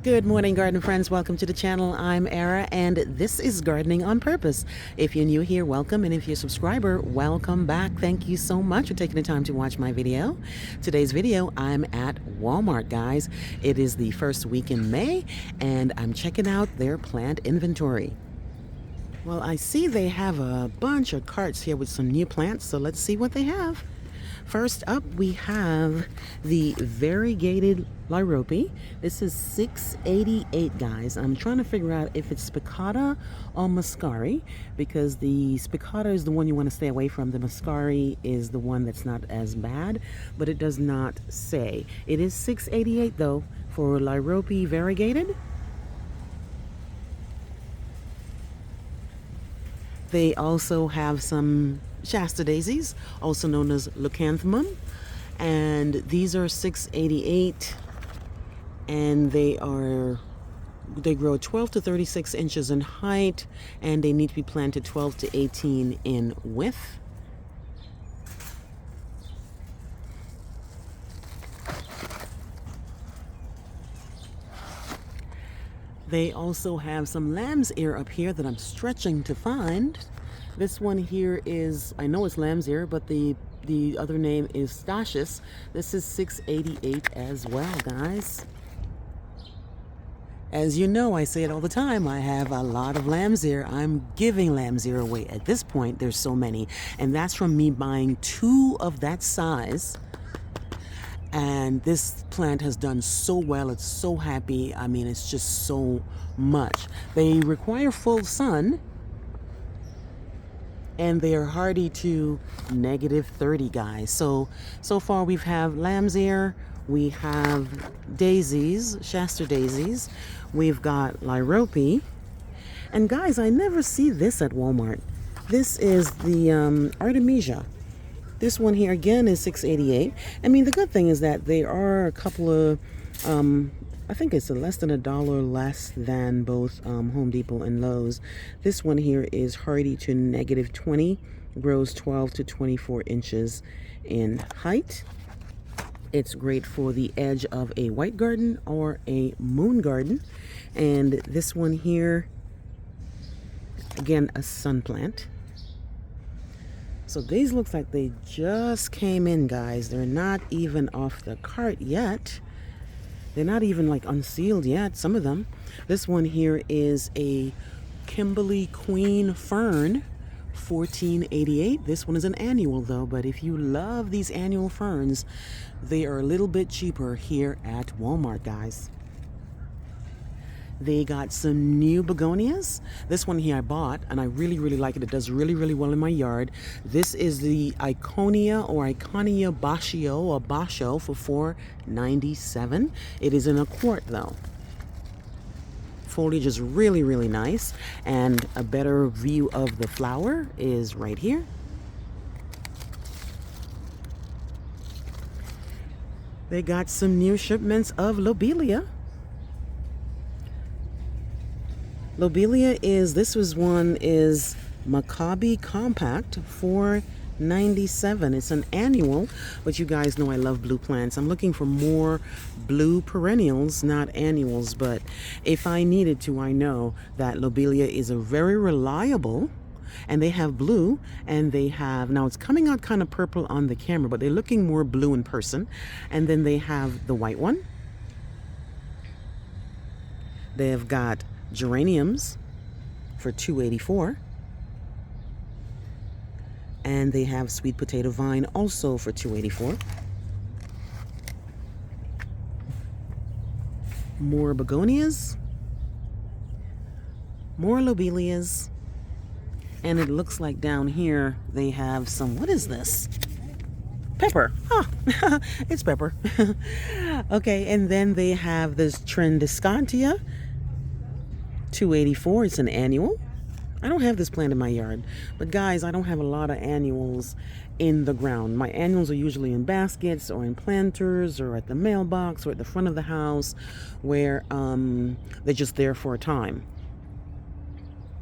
Good morning, garden friends. Welcome to the channel. I'm Era, and this is Gardening on Purpose. If you're new here, welcome, and if you're a subscriber, welcome back. Thank you so much for taking the time to watch my video. Today's video, I'm at Walmart, guys. It is the first week in May, and I'm checking out their plant inventory. Well, I see they have a bunch of carts here with some new plants, so let's see what they have. First up, we have the variegated Lyrope. This is $6.88, guys. I'm trying to figure out if it's spicata or muscari, because the spicata is the one you want to stay away from. The muscari is the one that's not as bad, but it does not say. It is $6.88 though for Lyrope variegated. They also have some Shasta daisies, also known as leucanthemum, and these are $6.88, and they grow 12 to 36 inches in height, and they need to be planted 12 to 18 in width. They also have some lamb's ear up here that I'm stretching to find. This one here is, I know it's lamb's ear, but the other name is Stachys. This is $6.88 as well, guys. As you know, I say it all the time, I have a lot of lamb's ear. I'm giving lamb's ear away. At this point, there's so many. And that's from me buying 2 of that size. And this plant has done so well. It's so happy. I mean, it's just so much. They require full sun, and they are hardy to -30, guys. So far we have lamb's ear, we have daisies, Shasta daisies, we've got Lyrope, and guys, I never see this at Walmart. This is the Artemisia. This one here again is $6.88. I mean, the good thing is that there are a couple of, I think it's less than $1 less than both Home Depot and Lowe's. This one here is hardy to -20, grows 12 to 24 inches in height. It's great for the edge of a white garden or a moon garden. And this one here, again, a sun plant. So these looks like they just came in, guys. They're not even off the cart yet. They're not even like unsealed yet, some of them. This one here is a Kimberly Queen Fern, $14.88. This one is an annual though, but if you love these annual ferns, they are a little bit cheaper here at Walmart, guys. They got some new begonias. This one here I bought, and I really like it. It does really well in my yard. This is the Iconia Bascio or Bascio for $4.97. It is in a quart though. Foliage is really nice, and a better view of the flower is right here. They got some new shipments of lobelia. Lobelia this one is Maccabi Compact, $4.97. It's an annual, but you guys know I love blue plants. I'm looking for more blue perennials, not annuals, but if I needed to, I know that lobelia is a very reliable, and they have blue, and they have, now it's coming out kind of purple on the camera, but they're looking more blue in person. And then they have the white one. They have got geraniums for $2.84, and they have sweet potato vine also for $2.84. More begonias, more lobelias, and it looks like down here they have some, what is this? Pepper. Huh. It's pepper. Okay, and then they have this Trendescantia, $2.84. It's an annual. I don't have this plant in my yard, but guys, I don't have a lot of annuals in the ground. My annuals are usually in baskets or in planters or at the mailbox or at the front of the house, where they're just there for a time.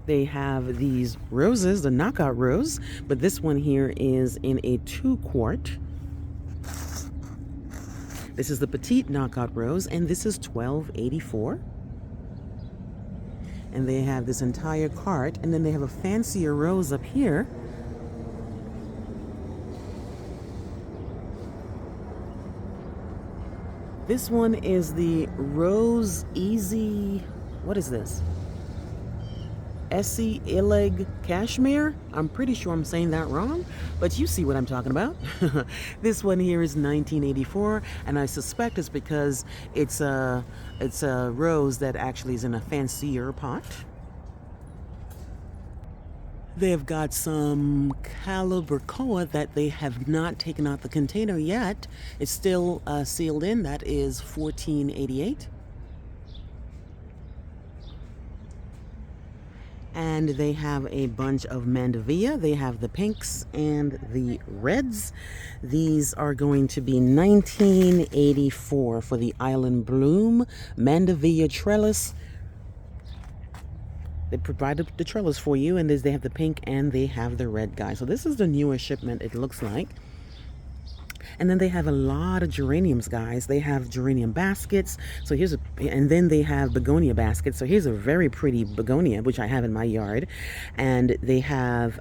They have these roses, the knockout rose, but this one here is in a 2 quart. This is the petite knockout rose, and this is $12.84. And they have this entire cart, and then they have a fancier rose up here. This one is the Rose Easy, what is this? Essie Ileg Cashmere. I'm pretty sure I'm saying that wrong, but you see what I'm talking about. This one here is $19.84, and I suspect it's because it's a rose that actually is in a fancier pot. They have got some Calibrachoa that they have not taken out the container yet. It's still sealed in. That is $14.88. And they have a bunch of Mandevilla. They have the pinks and the reds. These are going to be $19.84 for the Island Bloom Mandevilla trellis. They provided the trellis for you, and they have the pink and they have the red, guys. So this is the newer shipment, it looks like. And then they have a lot of geraniums, guys. They have geranium baskets. So here's and then they have begonia baskets. So here's a very pretty begonia, which I have in my yard. And they have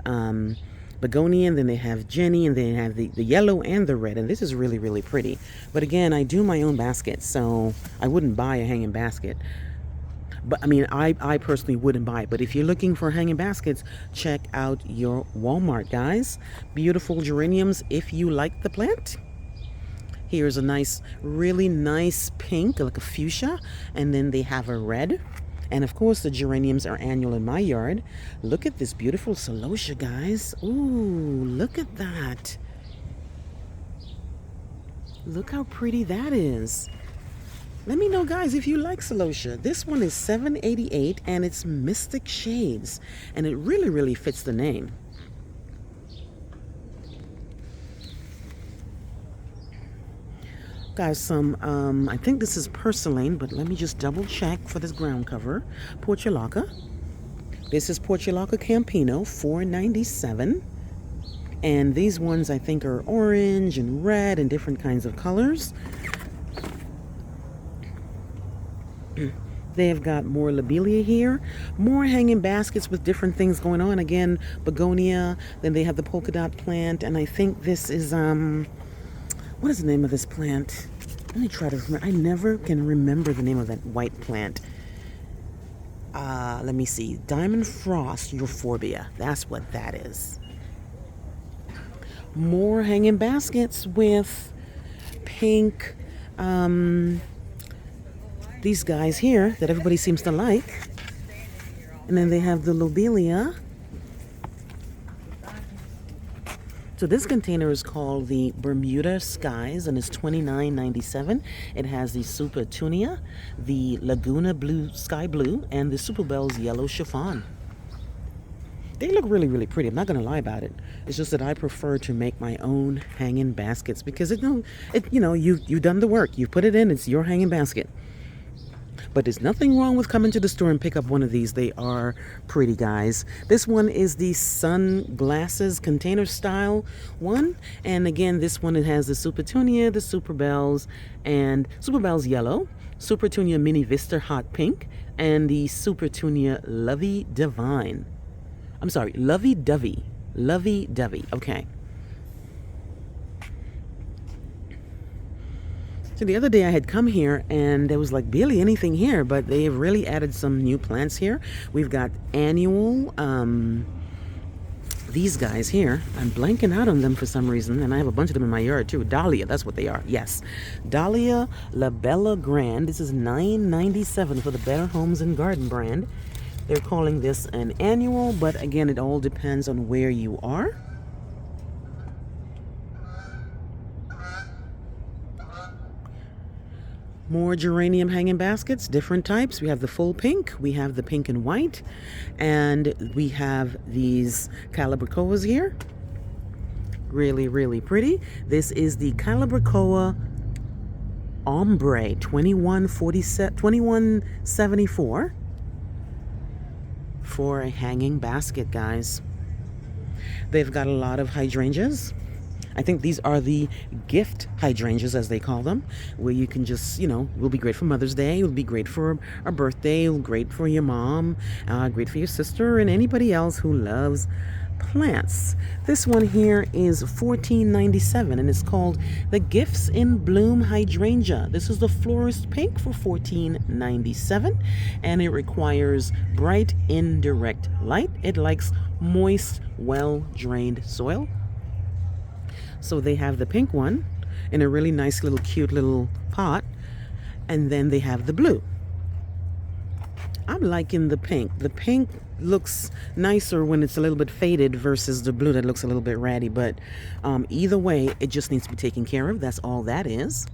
begonia, and then they have Jenny, and then they have the yellow and the red. And this is really, really pretty. But again, I do my own baskets, so I wouldn't buy a hanging basket. But I mean, I personally wouldn't buy it. But if you're looking for hanging baskets, check out your Walmart, guys. Beautiful geraniums if you like the plant. Here's a nice, really nice pink, like a fuchsia. And then they have a red. And of course, the geraniums are annual in my yard. Look at this beautiful celosia, guys. Ooh, look at that. Look how pretty that is. Let me know, guys, if you like celosia. This one is $7.88, and it's Mystic Shades. And it really, really fits the name. Guys, some, I think this is Purslane, but let me just double check for this ground cover. Portulaca. This is Portulaca Campino, $4.97. And these ones, I think, are orange and red and different kinds of colors. They have got more lobelia here, more hanging baskets with different things going on. Again, begonia, then they have the polka dot plant, and I think this is, what is the name of this plant? Let me try to remember. I never can remember the name of that white plant. Let me see. Diamond Frost Euphorbia. That's what that is. More hanging baskets with pink, these guys here that everybody seems to like. And then they have the lobelia. So this container is called the Bermuda Skies, and it's $29.97. It has the Super Tunia, the Laguna Blue, Sky Blue, and the Super Bells Yellow Chiffon. They look really, really pretty. I'm not going to lie about it. It's just that I prefer to make my own hanging baskets because you've done the work. You put it in. It's your hanging basket. But there's nothing wrong with coming to the store and pick up one of these. They are pretty, guys. This one is the sunglasses container style one. And again, this one, it has the Super Tunia, the Super Bells, and Super Bells Yellow, Super Tunia Mini Vista Hot Pink, and the Super Tunia Lovey Divine. I'm sorry, Lovey Dovey. Lovey Dovey. Okay. So the other day I had come here and there was like barely anything here, but they have really added some new plants here. We've got annual, these guys here. I'm blanking out on them for some reason, and I have a bunch of them in my yard too. Dahlia, that's what they are. Yes. Dahlia La Bella Grande. This is $9.97 for the Better Homes and Garden brand. They're calling this an annual, but again, it all depends on where you are. More geranium hanging baskets, different types. We have the full pink, we have the pink and white, and we have these Calibrachoas here. Really, really pretty. This is the Calibrachoa Ombre 2174 for a hanging basket, guys. They've got a lot of hydrangeas. I think these are the gift hydrangeas, as they call them, where you can just, will be great for Mother's Day, will be great for a birthday, will be great for your mom, great for your sister, and anybody else who loves plants. This one here is $14.97 and it's called the Gifts in Bloom Hydrangea. This is the Florist Pink for $14.97 and it requires bright indirect light. It likes moist, well-drained soil. So they have the pink one in a really nice little cute little pot, and then they have the blue. I'm liking the pink. The pink looks nicer when it's a little bit faded versus the blue that looks a little bit ratty, but either way, it just needs to be taken care of. That's all that is.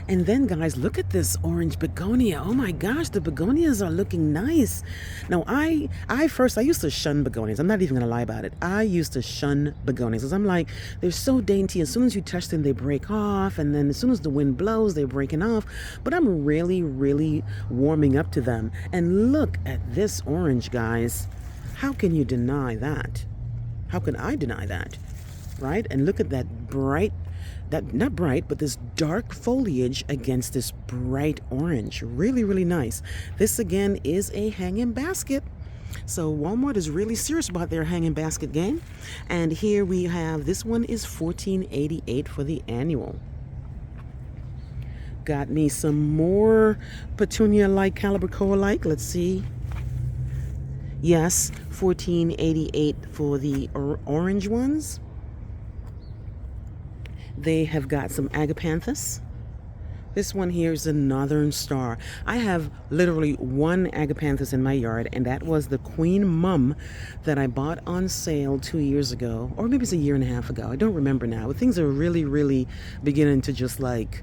And then, guys, look at this orange begonia. Oh my gosh, the begonias are looking nice. Now, I used to shun begonias. I'm not even gonna lie about it. I used to shun begonias because I'm like, they're so dainty. As soon as you touch them, they break off, and then as soon as the wind blows, they're breaking off. But I'm really, really warming up to them. And look at this orange, guys. How can you deny that? How can I deny that? Right? And look at that bright, not bright, but this dark foliage against this bright orange. Really, really nice. This again is a hanging basket. So Walmart is really serious about their hanging basket game. And here we have, this one is $14.88 for the annual. Got me some more petunia-like, calibrachoa-like. Let's see. Yes, $14.88 for the orange ones. They have got some agapanthus. This one here is a Northern Star. I have literally one agapanthus in my yard, and that was the Queen Mum that I bought on sale 2 years ago, or maybe it's a year and a half ago. I don't remember now. But things are really, really beginning to just like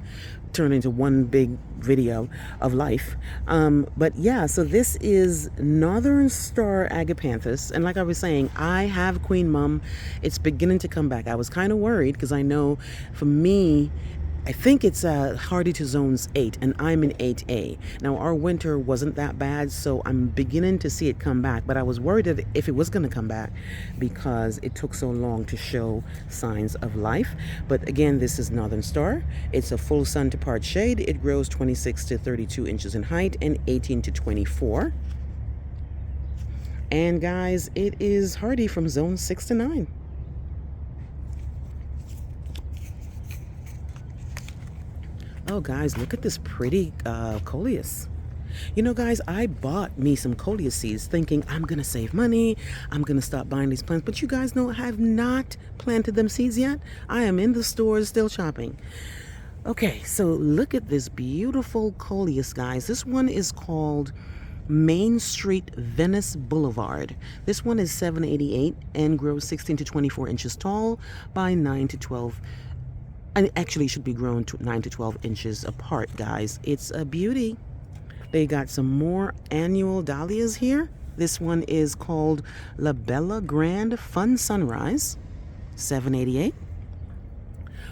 turn into one big video of life. But yeah, so this is Northern Star agapanthus, and like I was saying, I have Queen Mum. It's beginning to come back. I was kind of worried because I know for me, I think it's hardy to zones 8, and I'm in 8A. Now, our winter wasn't that bad, so I'm beginning to see it come back, but I was worried that if it was going to come back because it took so long to show signs of life. But again, this is Northern Star. It's a full sun to part shade. It grows 26 to 32 inches in height and 18 to 24. And guys, it is hardy from zone 6 to 9. Oh, guys, look at this pretty coleus. You know, guys, I bought me some coleus seeds thinking I'm going to save money. I'm going to stop buying these plants. But you guys know I have not planted them seeds yet. I am in the stores still shopping. Okay, so look at this beautiful coleus, guys. This one is called Main Street Venice Boulevard. This one is $7.88 and grows 16 to 24 inches tall by 9 to 12. And actually should be grown to 9 to 12 inches apart, guys. It's a beauty. They got some more annual dahlias here. This one is called La Bella Grand Fun Sunrise, $7.88.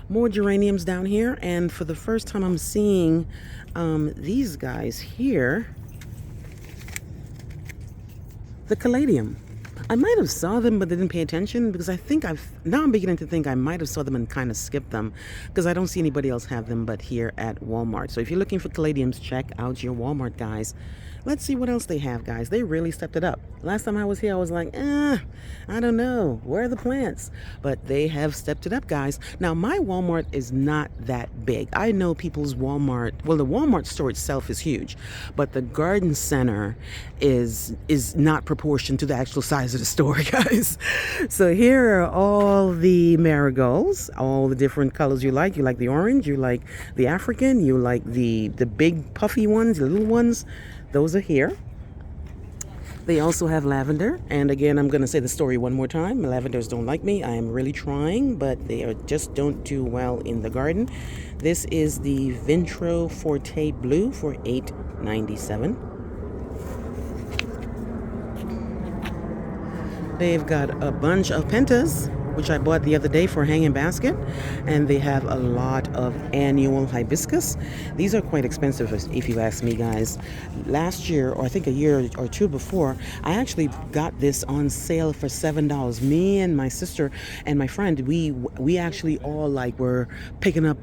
More geraniums down here, and for the first time I'm seeing these guys here. The caladium. I might have saw them, but didn't pay attention because I think now I'm beginning to think I might have saw them and kind of skipped them because I don't see anybody else have them but here at Walmart. So if you're looking for caladiums, check out your Walmart, guys. Let's see what else they have, guys. They really stepped it up. Last time I was here, I was like, I don't know. Where are the plants? But they have stepped it up, guys. Now, my Walmart is not that big. I know people's Walmart, well, the Walmart store itself is huge, but the garden center is not proportioned to the actual size of the store, guys. So here are all the marigolds, all the different colors you like. You like the orange, you like the African, you like the big puffy ones, the little ones. Those are here. They also have lavender. And again, I'm going to say the story one more time. Lavenders don't like me. I am really trying, but they just don't do well in the garden. This is the Vintro Forte Blue for $8.97. They've got a bunch of pentas. which I bought the other day for a hanging basket. And they have a lot of annual hibiscus. These are quite expensive if you ask me, guys. Last year, or I think a year or two before, I actually got this on sale for $7. Me and my sister and my friend, we actually all like were picking up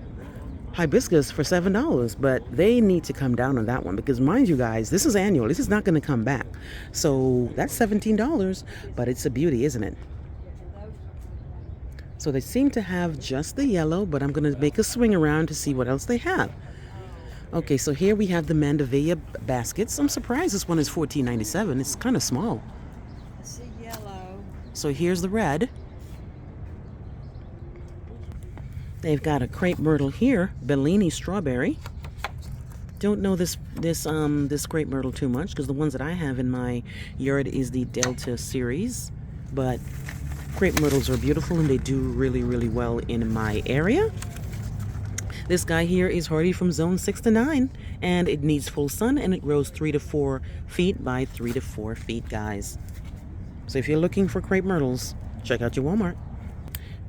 hibiscus for $7, but they need to come down on that one because, mind you guys, this is annual. This is not going to come back. So that's $17, but it's a beauty, isn't it? So they seem to have just the yellow, but I'm going to make a swing around to see what else they have. Okay, so here we have the Mandevilla baskets. I'm surprised this one is $14.97. It's kind of small. It's the yellow. So here's the red. They've got a crepe myrtle here, Bellini strawberry. Don't know this crepe myrtle too much because the ones that I have in my yard is the Delta series, but crepe myrtles are beautiful and they do really, really well in my area. This guy here is hardy from zone 6 to 9, and it needs full sun, and it grows 3 to 4 feet by 3 to 4 feet, guys. So if you're looking for crepe myrtles, check out your Walmart.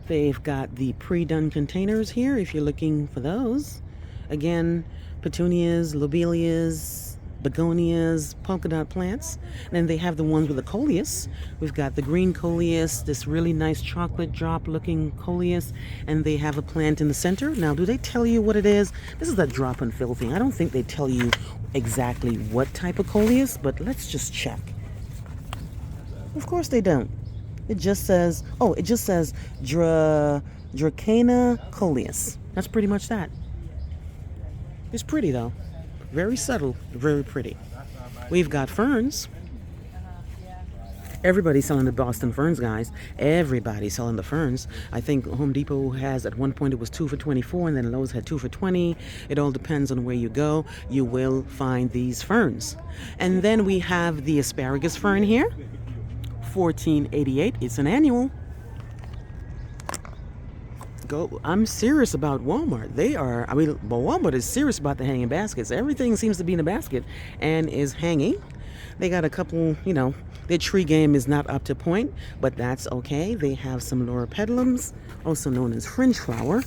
They've got the pre-done containers here if you're looking for those. Again, petunias, lobelias, begonias, polka dot plants. And then they have the ones with the coleus. We've got the green coleus, this really nice chocolate drop looking coleus, and they have a plant in the center. Now, do they tell you what it is? This is that drop and fill thing. I don't think they tell you exactly what type of coleus, but let's just check. Of course they don't. It just says, Dracana coleus. That's pretty much that. It's pretty though. Very subtle, very pretty. We've got ferns. Everybody's selling the Boston ferns, guys. Everybody's selling the ferns. I think Home Depot has, at one point it was 2 for $24, and then Lowe's had 2 for $20. It all depends on where you go. You will find these ferns. And then we have the asparagus fern here. $14.88. It's an annual. I'm serious about Walmart. Walmart is serious about the hanging baskets. Everything seems to be in a basket and is hanging. They got a couple, their tree game is not up to point, but that's okay. They have some loropetalums, also known as fringe flower.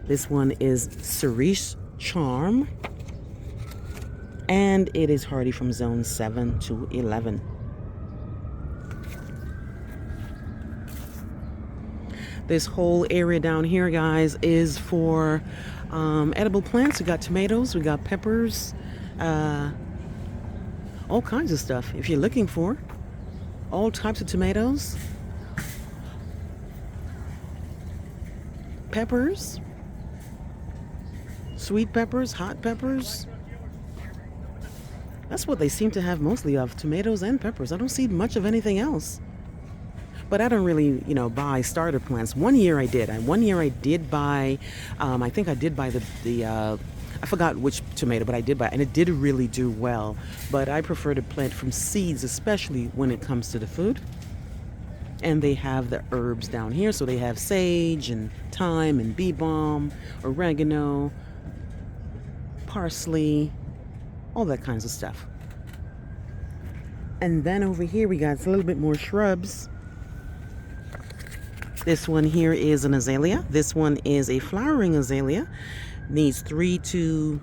This one is cerise charm, and it is hardy from zone 7 to 11. This whole area down here, guys, is for edible plants. We got tomatoes, we got peppers, all kinds of stuff. If you're looking for all types of tomatoes, peppers, sweet peppers, hot peppers. That's what they seem to have mostly of, tomatoes and peppers. I don't see much of anything else. But I don't really, buy starter plants. One year I did buy, I think I did buy I forgot which tomato, but I did buy, and it did really do well. But I prefer to plant from seeds, especially when it comes to the food. And they have the herbs down here. So they have sage and thyme and bee balm, oregano, parsley, all that kinds of stuff. And then over here we got a little bit more shrubs. This one here is an azalea. This one is a flowering azalea. Needs 3 to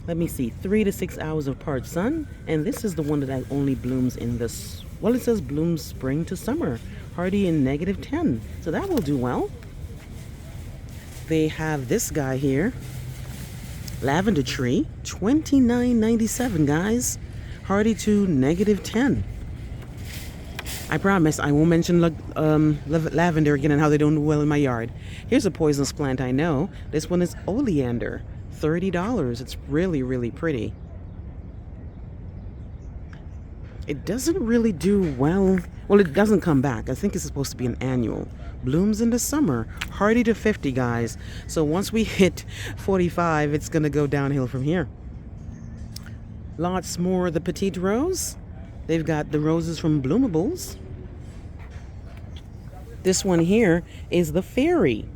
6 hours of part sun. And this is the one that only blooms in this, it says blooms spring to summer. Hardy in -10. So that will do well. They have this guy here. Lavender tree. $29.97, guys. Hardy to -10. I promise I won't mention lavender again and how they don't do well in my yard. Here's a poisonous plant I know. This one is oleander. $30. It's really, really pretty. It doesn't really do well. Well, it doesn't come back. I think it's supposed to be an annual. Blooms in the summer. Hardy to 50, guys. So once we hit 45, it's going to go downhill from here. Lots more of the petite rose. They've got the roses from Bloomables. This one here is the fairy.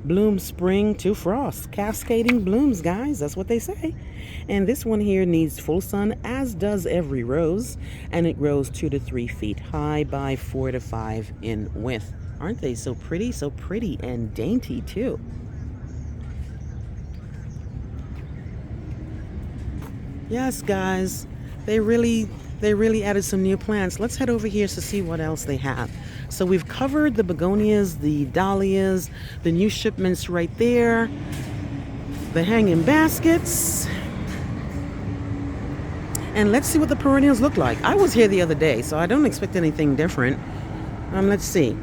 bloom spring to frost. Cascading blooms, guys. That's what they say. And this one here needs full sun, as does every rose. And it grows 2 to 3 feet high by 4 to 5 in width. Aren't they so pretty? So pretty and dainty, too. Yes, guys. They really added some new plants. Let's head over here to see what else they have. So we've covered the begonias, the dahlias, the new shipments right there, the hanging baskets. And let's see what the perennials look like. I was here the other day, so I don't expect anything different. Let's see.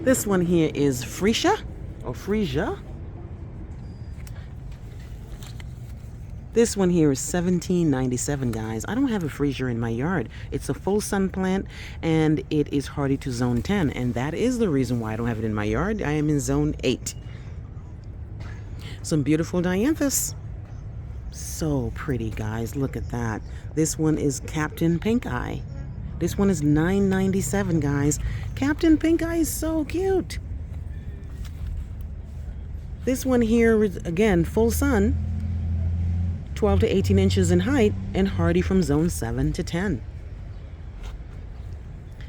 This one here is freesia, or freesia. This one here is $17.97, guys. I don't have a freesia in my yard. It's a full sun plant, and it is hardy to zone 10, and that is the reason why I don't have it in my yard. I am in zone 8. Some beautiful dianthus. So pretty, guys. Look at that. This one is Captain Pink Eye. This one is $9.97, guys. Captain Pink Eye is so cute. This one here is, again, full sun. 12 to 18 inches in height and hardy from zone 7 to 10.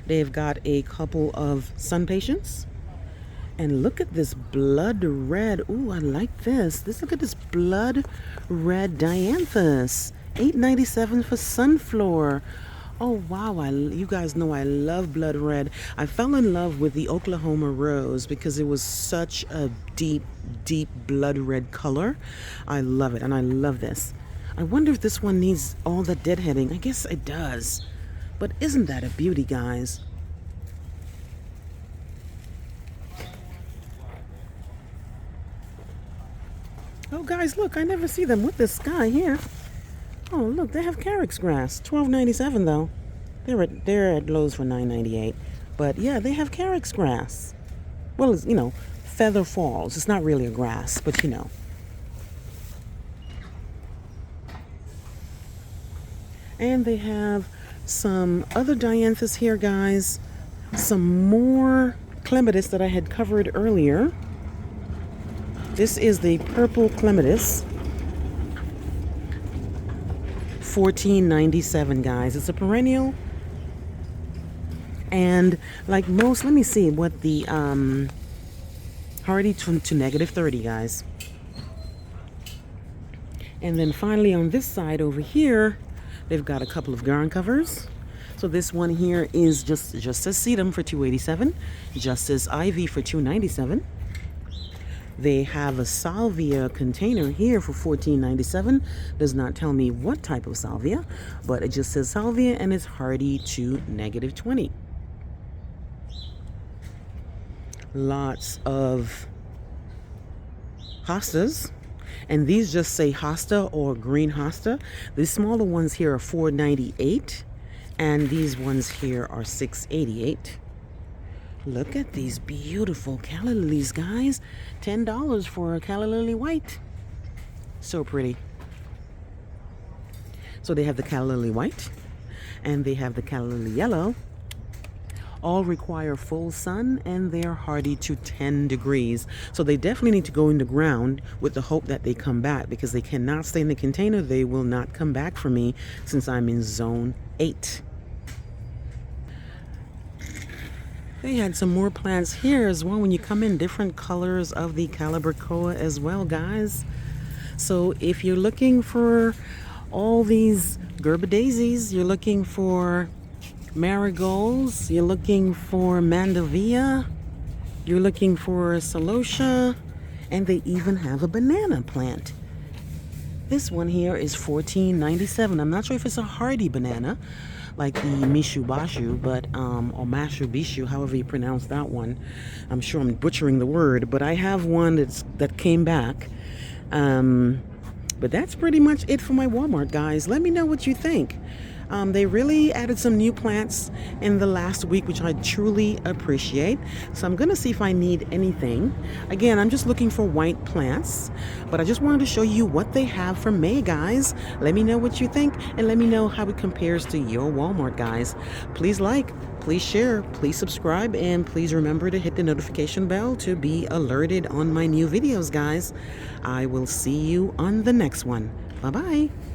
They've got a couple of sun patients. And look at this blood red. Ooh, I like this. Look at this blood red dianthus. $8.97 for sunflower. Oh wow, you guys know I love blood red. I fell in love with the Oklahoma rose because it was such a deep blood red color. I love it, and I love this. I wonder if this one needs all the deadheading. I guess it does. But isn't that a beauty, guys? Oh, guys, look, I never see them with this sky here. Oh, look, they have carex grass. $12.97 though. They're at Lowe's for $9.98. But yeah, they have carex grass. Well, it's, feather falls. It's not really a grass, but And they have some other dianthus here, guys. Some more clematis that I had covered earlier. This is the purple clematis. $14.97, guys. It's a perennial. And like most, let me see what the hardy to -30, guys. And then finally on this side over here, they've got a couple of garden covers. So this one here is just as sedum for $2.87, just as ivy for $2.97. They have a salvia container here for $14.97. Does not tell me what type of salvia, but it just says salvia and it's hardy to -20. Lots of hostas. And these just say hosta or green hosta. The smaller ones here are $4.98. And these ones here are $6.88. Look at these beautiful calla lilies, guys. $10 for a calla lily white. So pretty. So they have the calla lily white. And they have the calla lily yellow. All require full sun, and they're hardy to 10 degrees. So they definitely need to go in the ground with the hope that they come back, because they cannot stay in the container. They will not come back for me since I'm in zone 8. They had some more plants here as well when you come in, different colors of the calibrachoa as well, guys. So if you're looking for all these Gerber daisies, you're looking for marigolds, you're looking for mandevilla, you're looking for celosia, and they even have a banana plant. This one here is $14.97. I'm not sure if it's a hardy banana like the Mishu Bashu, but or Mashu Bishu, however you pronounce that one. I'm sure I'm butchering the word, but I have one that came back. But that's pretty much it for my Walmart, guys. Let me know what you think. They really added some new plants in the last week, which I truly appreciate. So I'm gonna see if I need anything. Again, I'm just looking for white plants, but I just wanted to show you what they have for May, guys. Let me know what you think and let me know how it compares to your Walmart, guys. Please like, please share, please subscribe, and please remember to hit the notification bell to be alerted on my new videos, guys. I will see you on the next one. Bye-bye.